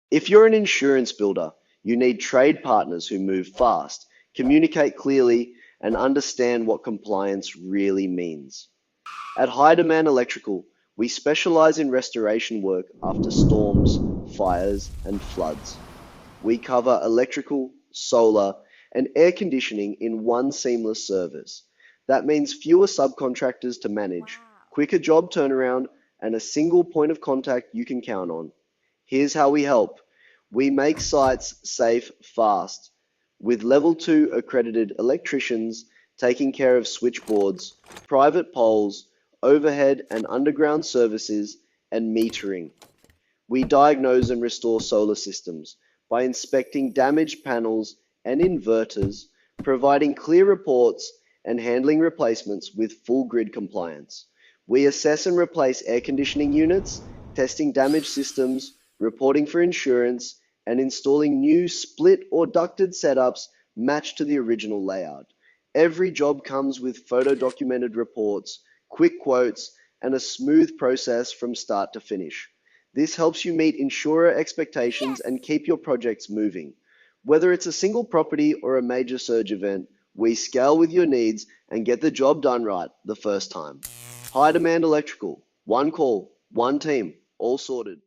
If you're an insurance builder, you need trade partners who move fast, communicate clearly, and understand what compliance really means. At High Demand Electrical, we specialize in restoration work after storms, fires, and floods. We cover electrical, solar, and air conditioning in one seamless service. That means fewer subcontractors to manage, quicker job turnaround, and a single point of contact you can count on. Here's how we help. We make sites safe fast, with level 2 accredited electricians taking care of switchboards, private poles, overhead and underground services, and metering. We diagnose and restore solar systems by inspecting damaged panels and inverters, providing clear reports, and handling replacements with full grid compliance. We assess and replace air conditioning units, testing damaged systems, reporting for insurance, and installing new split or ducted setups matched to the original layout. Every job comes with photo-documented reports, quick quotes, and a smooth process from start to finish. This helps you meet insurer expectations and keep your projects moving. Whether it's a single property or a major surge event, we scale with your needs and get the job done right the first time. High Demand Electrical, one call, one team, all sorted.